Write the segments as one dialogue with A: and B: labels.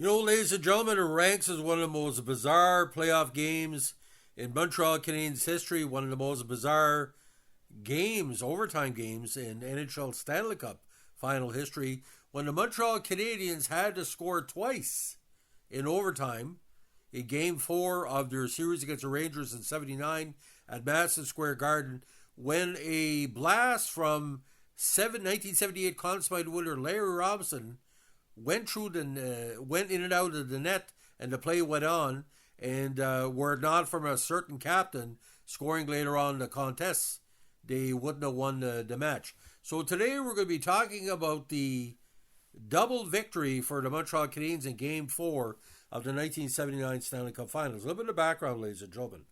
A: Ladies and gentlemen, it ranks as one of the most bizarre playoff games in Montreal Canadiens history, one of the most bizarre games, overtime games in NHL Stanley Cup final history, when the Montreal Canadiens had to score twice in overtime in Game 4 of their series against the Rangers in '79 at Madison Square Garden, when a blast from 1978 Conn Smythe winner Larry Robinson went in and out of the net, and the play went on. And were it not from a certain captain scoring later on in the contest, they wouldn't have won the match. So today we're going to be talking about the double victory for the Montreal Canadiens in Game 4 of the 1979 Stanley Cup Finals. A little bit of background, ladies and gentlemen.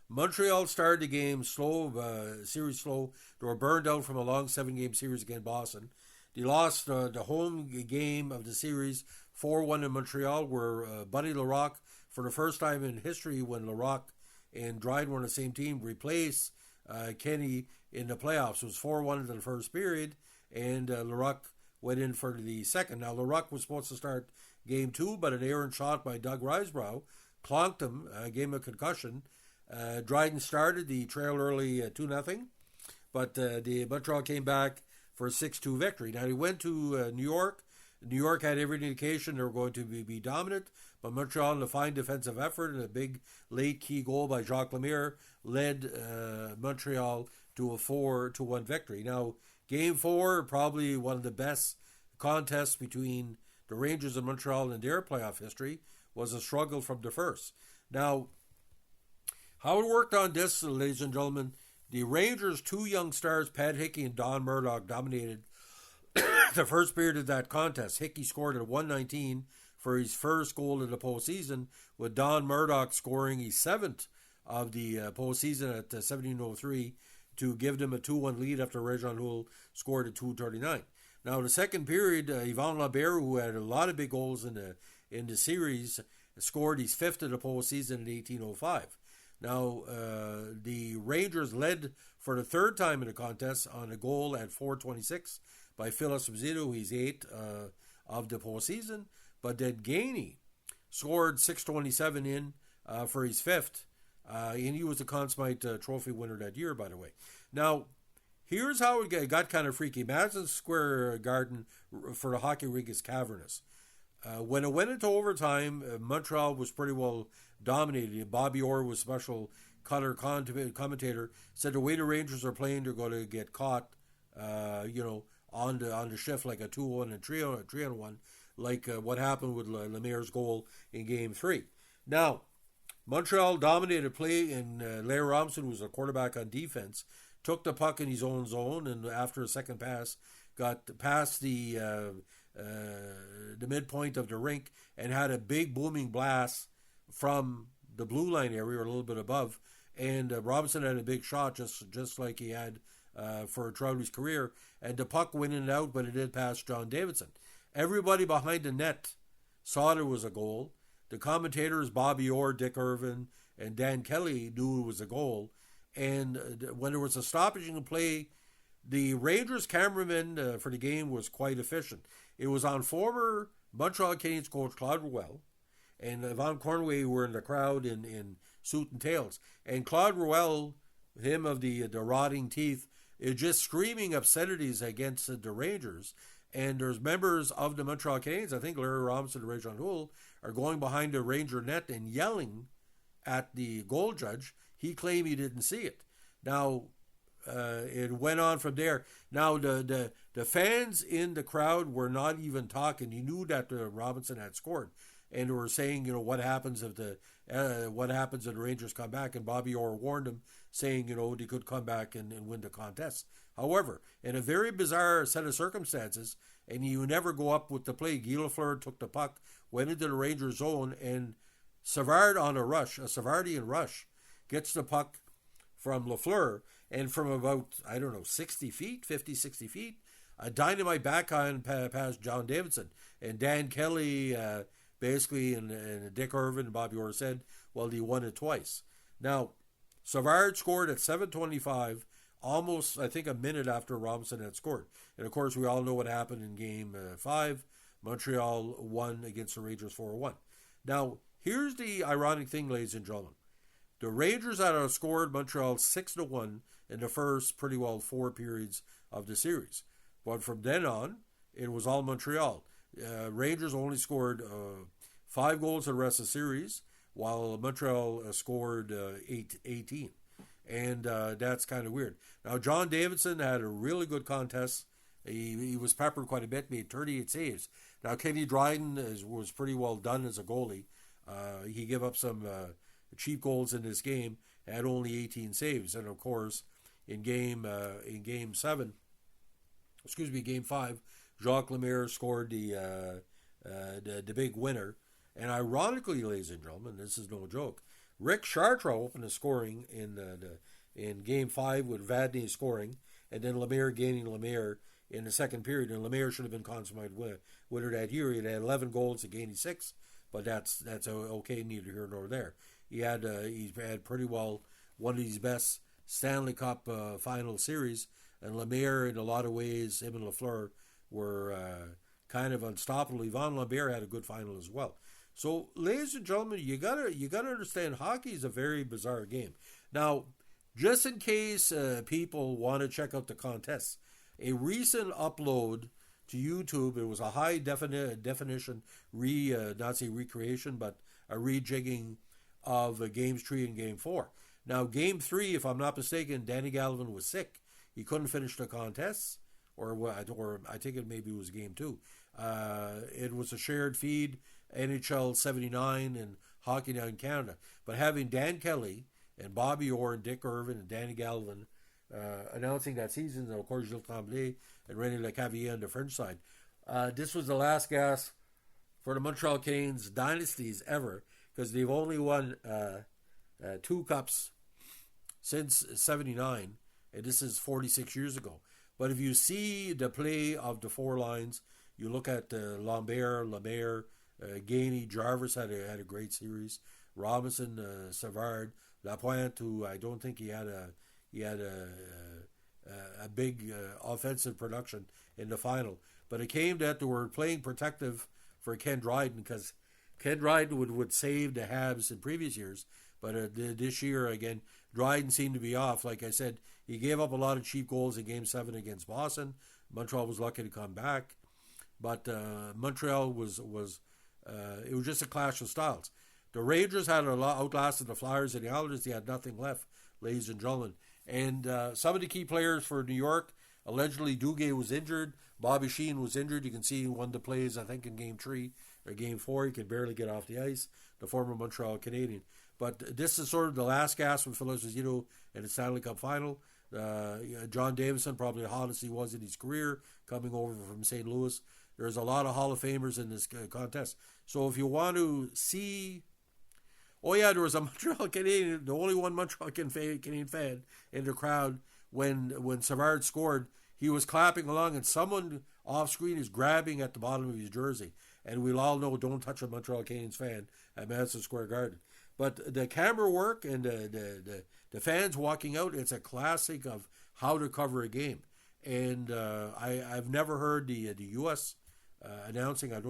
A: Montreal started the game slow, series slow. They were burned out from a long 7-game series against Boston. They lost the home game of the series 4-1 in Montreal, where Buddy Larocque, for the first time in history when Larocque and Dryden were on the same team, replaced Kenny in the playoffs. It was 4-1 in the first period, and Larocque went in for the second. Now, Larocque was supposed to start Game 2, but an errant shot by Doug Risebrough clonked him, gave him a concussion. Dryden started the trail early 2-0, but the Montreal came back for a 6-2 victory. Now, he went to New York. New York had every indication they were going to be dominant, but Montreal, in a fine defensive effort and a big late key goal by Jacques Lemaire, led Montreal to a 4-1 victory. Now, Game 4, probably one of the best contests between the Rangers and Montreal in their playoff history, was a struggle from the first. Now, how it worked on this, ladies and gentlemen, the Rangers' two young stars, Pat Hickey and Don Murdoch, dominated the first period of that contest. Hickey scored at 119 for his first goal in the postseason, with Don Murdoch scoring his seventh of the postseason at 17:03 to give them a 2-1 lead after Réjean Houle scored at 2:39. Now, in the second period, Yvan Lambert, who had a lot of big goals in the series, scored his fifth of the postseason in 18:05. Now, the Rangers led for the third time in the contest on a goal at 4:26 by Philip Zito, his eighth of the postseason. But then Gainey scored 6:27 in for his fifth, and he was the Conn Smythe Trophy winner that year, by the way. Now, here's how it got kind of freaky. Madison Square Garden for the hockey rink is cavernous. When it went into overtime, Montreal was pretty well dominated. Bobby Orr was special color commentator, said the way the Rangers are playing, they're going to get caught, on the shift like a 2-1 and 3-1, like what happened with Lemaire's goal in Game 3. Now, Montreal dominated play, and Larry Robinson, who was a quarterback on defense, took the puck in his own zone, and after a second pass, got past the midpoint of the rink and had a big booming blast from the blue line area, or a little bit above. And Robinson had a big shot, just like he had for Trouty's career. And the puck went in and out, but it did pass John Davidson. Everybody behind the net saw there was a goal. The commentators, Bobby Orr, Dick Irvin, and Dan Kelly, knew it was a goal. And when there was a stoppage in the play, the Rangers cameraman for the game was quite efficient. It was on former Montreal Canadiens coach Claude Ruel and Yvon Cornway, who were in the crowd in suit and tails. And Claude Ruel, him of the rotting teeth, is just screaming obscenities against the Rangers. And there's members of the Montreal Canadiens, I think Larry Robinson and Réjean Houle, are going behind the Ranger net and yelling at the goal judge. He claimed he didn't see it. Now, it went on from there. Now, the fans in the crowd were not even talking. You knew that Robinson had scored, and they were saying, what happens if the Rangers come back? And Bobby Orr warned them, saying, they could come back and win the contest. However, in a very bizarre set of circumstances, and you never go up with the play, Guy Lafleur took the puck, went into the Rangers zone, and Savard on a Savardian rush, gets the puck from Lafleur, and from about, 60 feet, 50, 60 feet, a dynamite backhand past John Davidson. And Dan Kelly, basically, and Dick Irvin and Bobby Orr said, well, he won it twice. Now, Savard scored at 7:25, almost, I think, a minute after Robinson had scored. And, of course, we all know what happened in Game 5. Montreal won against the Rangers 4-1. Now, here's the ironic thing, ladies and gentlemen. The Rangers had outscored Montreal 6-1 in the first pretty well 4 periods of the series. But from then on, it was all Montreal. Rangers only scored 5 goals in the rest of the series, while Montreal scored 18. And that's kind of weird. Now, John Davidson had a really good contest. He was peppered quite a bit, made 38 saves. Now, Kenny Dryden was pretty well done as a goalie. He gave up some cheap goals in this game, had only 18 saves. And, of course, in game 5, Jacques Lemaire scored the big winner. And ironically, ladies and gentlemen, this is no joke, Rick Chartrand opened the scoring in Game 5 with Vadnais scoring, and then Lemaire gaining Lemaire in the second period. And Lemaire should have been consummated winner that year. He had 11 goals to gaining 6, but that's okay, neither here nor there. He had pretty well one of his best Stanley Cup final series, and Lemaire, in a lot of ways, him and Lafleur were kind of unstoppable. Yvon Lambert had a good final as well. So, ladies and gentlemen, you gotta understand, hockey is a very bizarre game. Now, just in case people want to check out the contests, a recent upload to YouTube, it was a high definition not say recreation, but a rejigging of Games 3 and Game 4. Now, Game 3, if I'm not mistaken, Danny Galvin was sick. He couldn't finish the contests, or I think it maybe was Game 2. It was a shared feed, NHL 79 and Hockey Night in Canada. But having Dan Kelly and Bobby Orr and Dick Irvin and Danny Galvin announcing that season, and of course Gilles Tremblay and René Lecavalier on the French side, this was the last gasp for the Montreal Canadiens dynasties ever, because they've only won 2 cups since 79, and this is 46 years ago. But if you see the play of the 4 lines, you look at Lambert, Lemaire, Gainey, Jarvis had a great series. Robinson, Savard, Lapointe, who I don't think he had a big offensive production in the final. But it came that they were playing protective for Ken Dryden, because Ken Dryden would save the Habs in previous years. But this year, again, Dryden seemed to be off. Like I said, he gave up a lot of cheap goals in Game 7 against Boston. Montreal was lucky to come back. But Montreal was it was just a clash of styles. The Rangers had outlasted the Flyers and the Islanders. They had nothing left, ladies and gentlemen. And some of the key players for New York, allegedly Duguay was injured. Bobby Sheen was injured. You can see he won the plays, I think, in Game 3 or Game 4. He could barely get off the ice, the former Montreal Canadian. But this is sort of the last gasp with Phil Esposito in the Stanley Cup final. John Davidson, probably the hottest he was in his career, coming over from St. Louis. There's a lot of Hall of Famers in this contest. So if you want to see... Oh, yeah, there was a Montreal Canadian, the only one Montreal Canadian fan in the crowd when Savard scored. He was clapping along, and someone off screen is grabbing at the bottom of his jersey. And we'll all know, don't touch a Montreal Canadiens fan at Madison Square Garden. But the camera work and the fans walking out, it's a classic of how to cover a game. And I've never heard the U.S. Announcing. I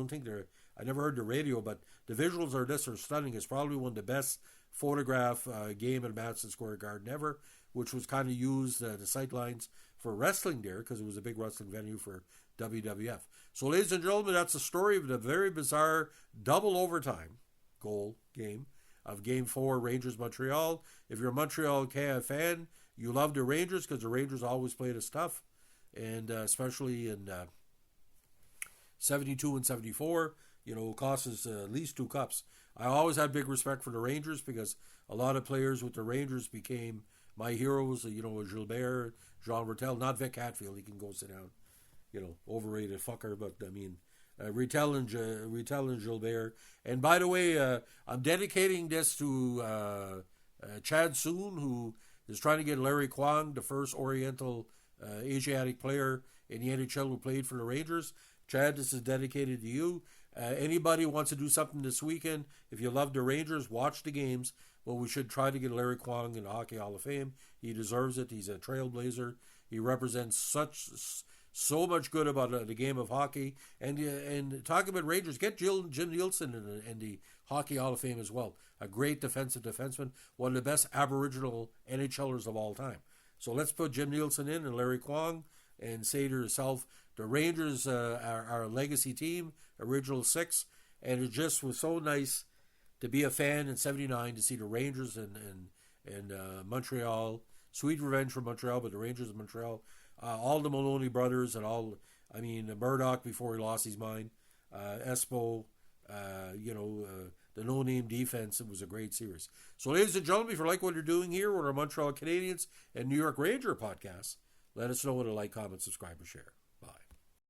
A: never heard the radio, but the visuals are stunning. It's probably one of the best photograph game at Madison Square Garden ever, which was kind of used, the sight lines, for wrestling there, because it was a big wrestling venue for WWF. So, ladies and gentlemen, that's the story of the very bizarre double overtime goal game of Game 4, Rangers-Montreal. If you're a Montreal fan, you love the Rangers, because the Rangers always play the stuff, and especially in 72 and 74, it cost us at least 2 cups. I always had big respect for the Rangers, because a lot of players with the Rangers became my heroes, Gilbert, Jean Rattel, not Vic Hatfield, he can go sit down, overrated fucker, but I mean, Rattel and Gilbert. And by the way, I'm dedicating this to Chad Soon, who is trying to get Larry Kwong, the first Oriental Asiatic player in the NHL who played for the Rangers. Chad, this is dedicated to you. Anybody who wants to do something this weekend, if you love the Rangers, watch the games. Well, we should try to get Larry Kwong in the Hockey Hall of Fame. He deserves it. He's a trailblazer. He represents so much good about the game of hockey. And talking about Rangers, get Jim Nielsen in the Hockey Hall of Fame as well. A great defensive defenseman, one of the best Aboriginal NHLers of all time. So let's put Jim Nielsen in and Larry Kwong and say to yourself, the Rangers are a legacy team, original six, and it just was so nice to be a fan in '79 to see the Rangers and Montreal. Sweet revenge for Montreal, but the Rangers of Montreal, all the Maloney brothers and Murdoch before he lost his mind, Espo, the no-name defense. It was a great series. So, ladies and gentlemen, if you like what you're doing here with our Montreal Canadiens and New York Ranger podcast, let us know what to like, comment, subscribe, and share.